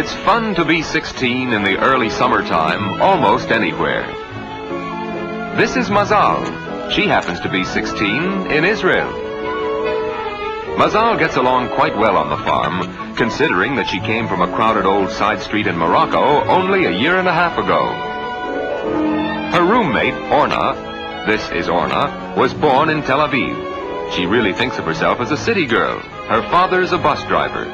It's fun to be 16 in the early summertime, almost anywhere. This is Mazal. She happens to be 16 in Israel. Mazal gets along quite well on the farm, considering that she came from a crowded old side street in Morocco only a year and a half ago. Her roommate, Orna, this is Orna, was born in Tel Aviv. She really thinks of herself as a city girl. Her father's a bus driver.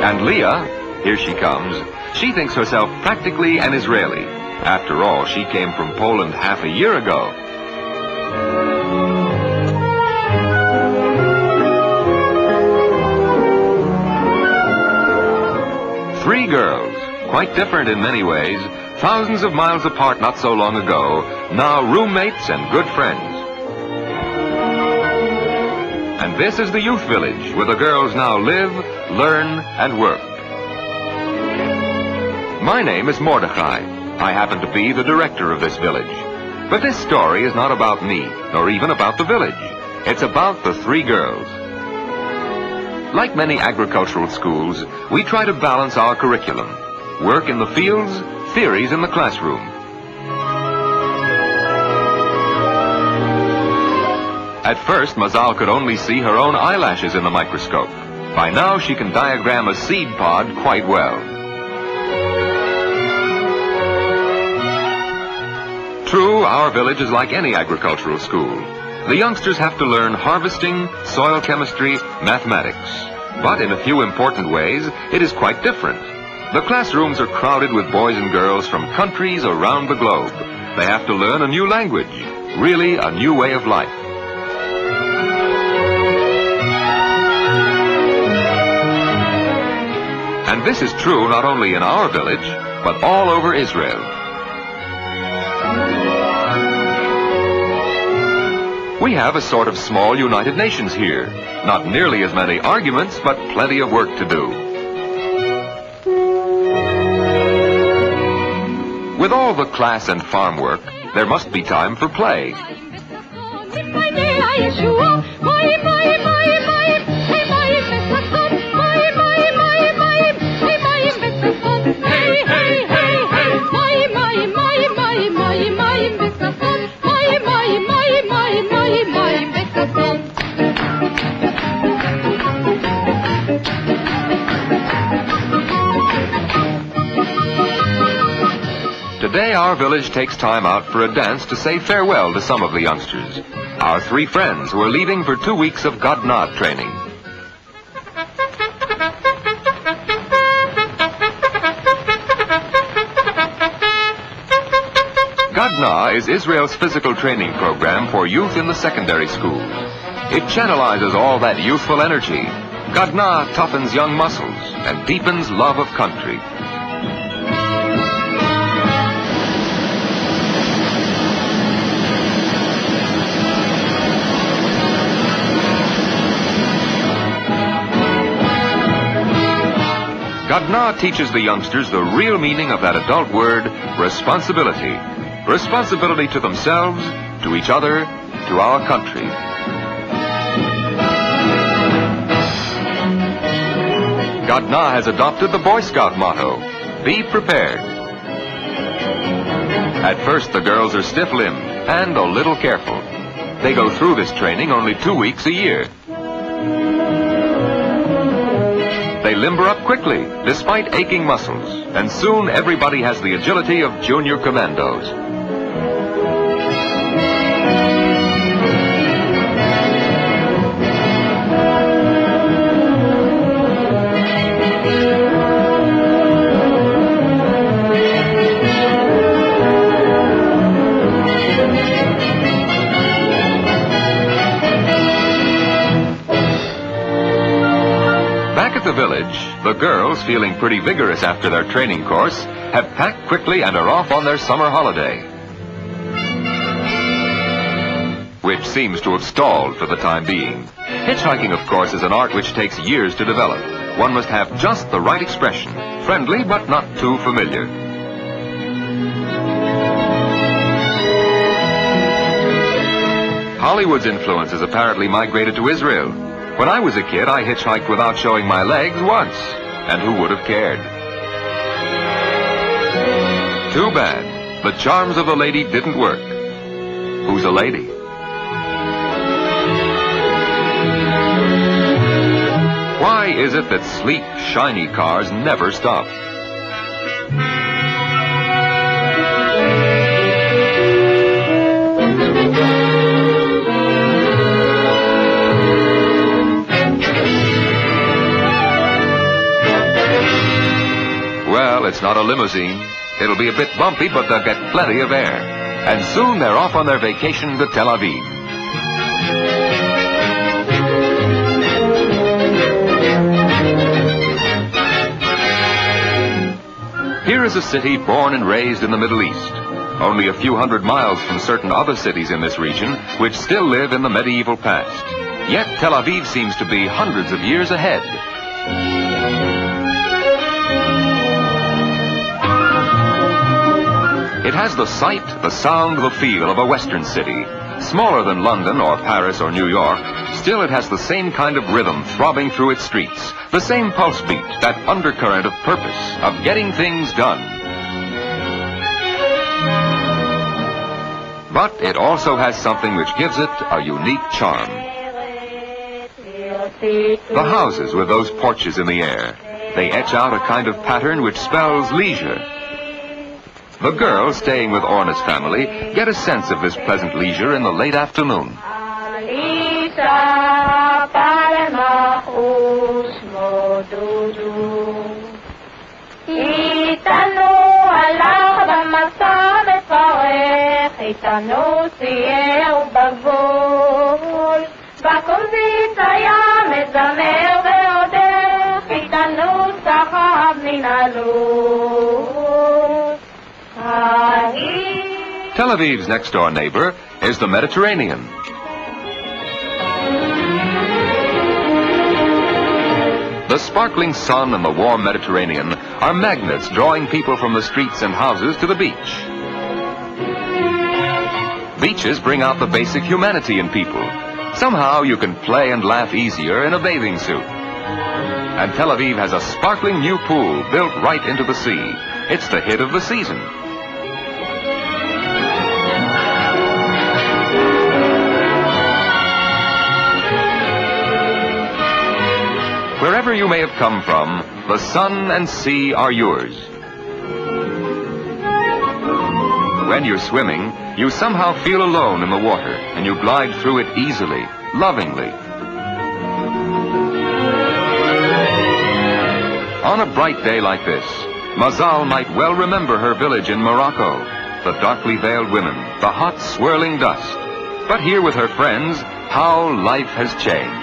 And Leah, here she comes, she thinks herself practically an Israeli. After all, she came from Poland half a year ago. Three girls, quite different in many ways, thousands of miles apart not so long ago, now roommates and good friends. And this is the youth village where the girls now live, learn, and work. My name is Mordechai. I happen to be the director of this village. But this story is not about me, nor even about the village. It's about the three girls. Like many agricultural schools, we try to balance our curriculum. Work in the fields, theories in the classroom. At first, Mazal could only see her own eyelashes in the microscope. By now, she can diagram a seed pod quite well. True, our village is like any agricultural school. The youngsters have to learn harvesting, soil chemistry, mathematics. But in a few important ways, it is quite different. The classrooms are crowded with boys and girls from countries around the globe. They have to learn a new language, really a new way of life. And this is true not only in our village, but all over Israel. We have a sort of small United Nations here. Not nearly as many arguments, but plenty of work to do. With all the class and farm work, there must be time for play. Today our village takes time out for a dance to say farewell to some of the youngsters. Our three friends who are leaving for 2 weeks of Gadna training. Gadna is Israel's physical training program for youth in the secondary school. It channelizes all that youthful energy. Gadna toughens young muscles and deepens love of country. Gadna teaches the youngsters the real meaning of that adult word, responsibility. Responsibility to themselves, to each other, to our country. Gadna has adopted the Boy Scout motto, be prepared. At first the girls are stiff-limbed and a little careful. They go through this training only 2 weeks a year. They limber up quickly, despite aching muscles, and soon everybody has the agility of junior commandos. The village, the girls, feeling pretty vigorous after their training course, have packed quickly and are off on their summer holiday, which seems to have stalled for the time being. Hitchhiking, of course, is an art which takes years to develop. One must have just the right expression, friendly but not too familiar. Hollywood's influence has apparently migrated to Israel. When I was a kid, I hitchhiked without showing my legs once. And who would have cared? Too bad. The charms of the lady didn't work. Who's a lady? Why is it that sleek, shiny cars never stop? Well, it's not a limousine. It'll be a bit bumpy, but they'll get plenty of air. And soon they're off on their vacation to Tel Aviv. Here is a city born and raised in the Middle East, only a few hundred miles from certain other cities in this region which still live in the medieval past. Yet Tel Aviv seems to be hundreds of years ahead. It has the sight, the sound, the feel of a Western city. Smaller than London or Paris or New York, still it has the same kind of rhythm throbbing through its streets, the same pulse beat, that undercurrent of purpose, of getting things done. But it also has something which gives it a unique charm. The houses with those porches in the air, they etch out a kind of pattern which spells leisure. The girls staying with Orna's family get a sense of this pleasant leisure in the late afternoon. Tel Aviv's next-door neighbor is the Mediterranean. The sparkling sun and the warm Mediterranean are magnets drawing people from the streets and houses to the beach. Beaches bring out the basic humanity in people. Somehow you can play and laugh easier in a bathing suit. And Tel Aviv has a sparkling new pool built right into the sea. It's the hit of the season. Wherever you may have come from, the sun and sea are yours. When you're swimming, you somehow feel alone in the water, and you glide through it easily, lovingly. On a bright day like this, Mazal might well remember her village in Morocco, the darkly veiled women, the hot swirling dust. But here with her friends, how life has changed.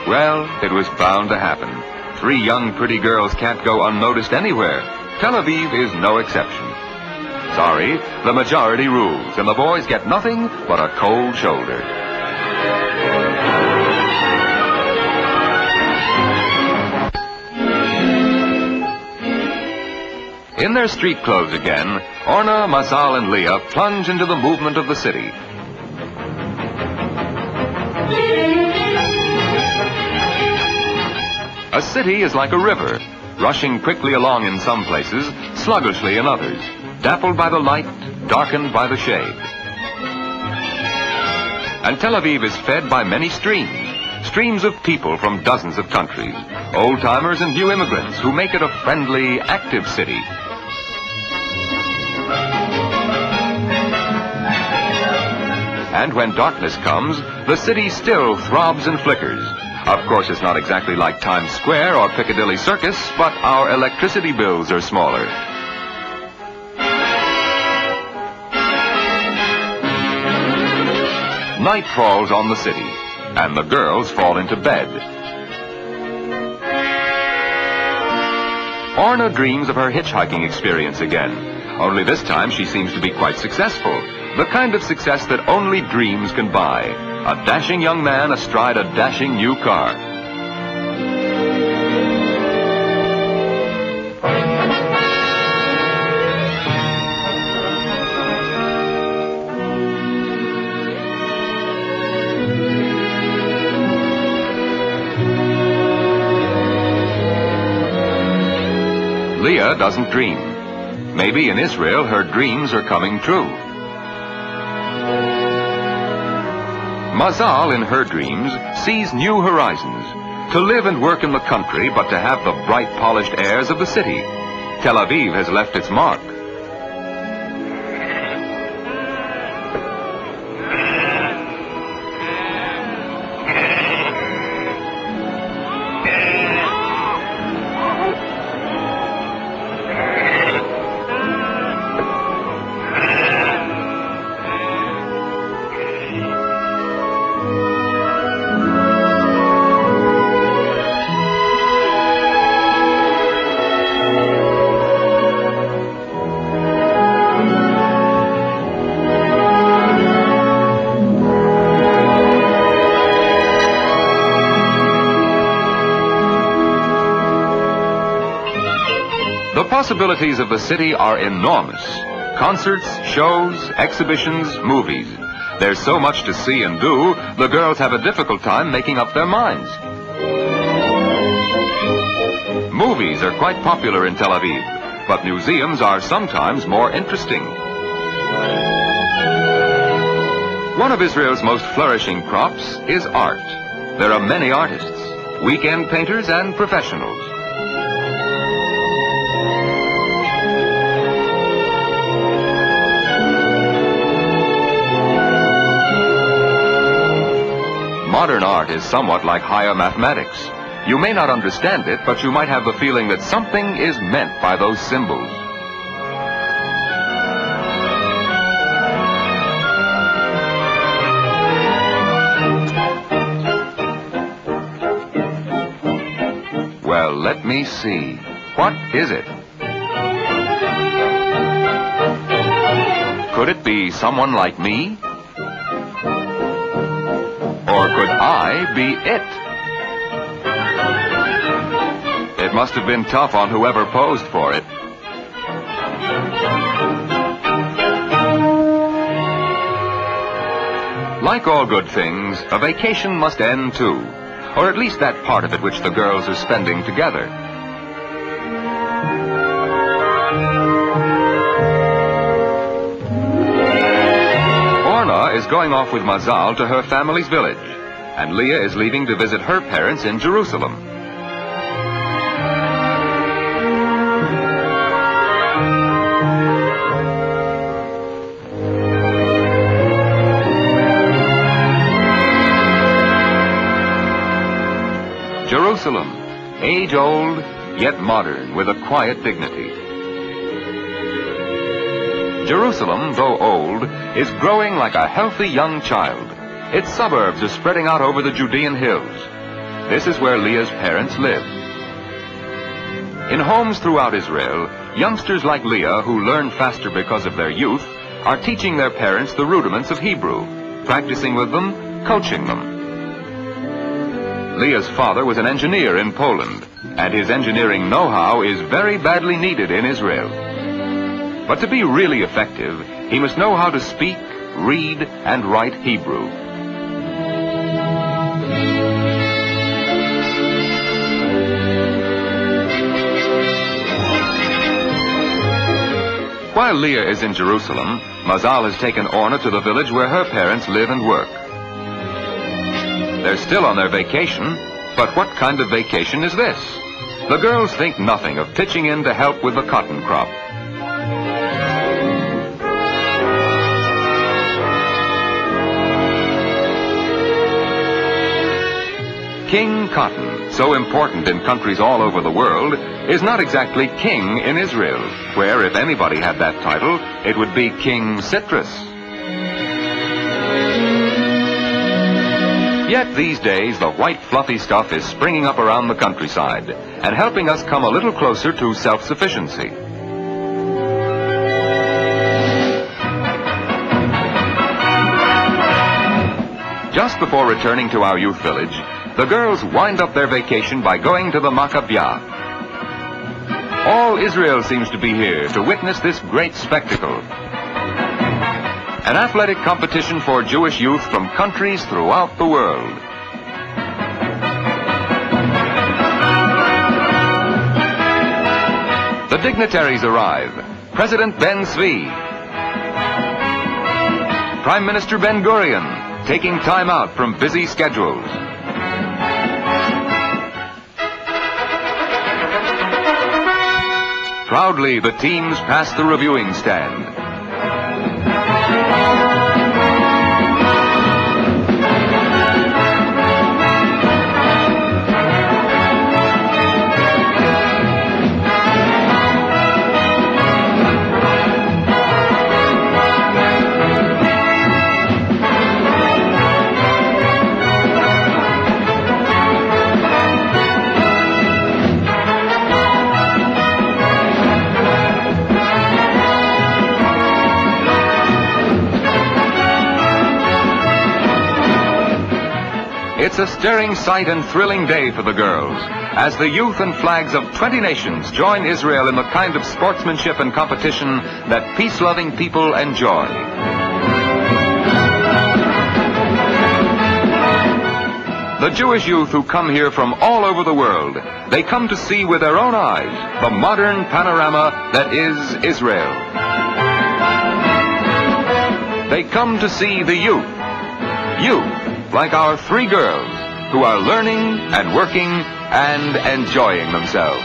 Well, it was bound to happen. 3 young, pretty girls can't go unnoticed anywhere. Tel Aviv is no exception. Sorry, the majority rules, and the boys get nothing but a cold shoulder. In their street clothes again, Orna, Mazal, and Leah plunge into the movement of the city. A city is like a river, rushing quickly along in some places, sluggishly in others, dappled by the light, darkened by the shade. And Tel Aviv is fed by many streams of people from dozens of countries, old-timers and new immigrants who make it a friendly, active city. And when darkness comes, the city still throbs and flickers. Of course, it's not exactly like Times Square or Piccadilly Circus, but our electricity bills are smaller. Night falls on the city, and the girls fall into bed. Orna dreams of her hitchhiking experience again, only this time she seems to be quite successful. The kind of success that only dreams can buy. A dashing young man astride a dashing new car. Leah doesn't dream. Maybe in Israel her dreams are coming true. Mazal in her dreams sees new horizons, to live and work in the country but to have the bright polished airs of the city. Tel Aviv has left its mark. The possibilities of the city are enormous. Concerts, shows, exhibitions, movies. There's so much to see and do, the girls have a difficult time making up their minds. Movies are quite popular in Tel Aviv, but museums are sometimes more interesting. One of Israel's most flourishing crops is art. There are many artists, weekend painters and professionals. Modern art is somewhat like higher mathematics. You may not understand it, but you might have the feeling that something is meant by those symbols. Well, let me see. What is it? Could it be someone like me? Or could I be it? It must have been tough on whoever posed for it. Like all good things, a vacation must end too, or at least that part of it which the girls are spending together. Is going off with Mazal to her family's village, and Leah is leaving to visit her parents in Jerusalem. Jerusalem, age-old, yet modern, with a quiet dignity. Jerusalem, though old, is growing like a healthy young child. Its suburbs are spreading out over the Judean hills. This is where Leah's parents live. In homes throughout Israel, youngsters like Leah, who learn faster because of their youth, are teaching their parents the rudiments of Hebrew, practicing with them, coaching them. Leah's father was an engineer in Poland, and his engineering know-how is very badly needed in Israel. But to be really effective, he must know how to speak, read, and write Hebrew. While Leah is in Jerusalem, Mazal has taken Orna to the village where her parents live and work. They're still on their vacation, but what kind of vacation is this? The girls think nothing of pitching in to help with the cotton crop. King Cotton, so important in countries all over the world, is not exactly king in Israel, where if anybody had that title, it would be King Citrus. Yet these days, the white fluffy stuff is springing up around the countryside and helping us come a little closer to self-sufficiency. Just before returning to our youth village, the girls wind up their vacation by going to the Maccabia. All Israel seems to be here to witness this great spectacle. An athletic competition for Jewish youth from countries throughout the world. The dignitaries arrive. President Ben Zvi, Prime Minister Ben Gurion, taking time out from busy schedules. Proudly, the teams pass the reviewing stand. It's a stirring sight and thrilling day for the girls, as the youth and flags of 20 nations join Israel in the kind of sportsmanship and competition that peace-loving people enjoy. The Jewish youth who come here from all over the world, they come to see with their own eyes the modern panorama that is Israel. They come to see the youth. Like our three girls who are learning and working and enjoying themselves.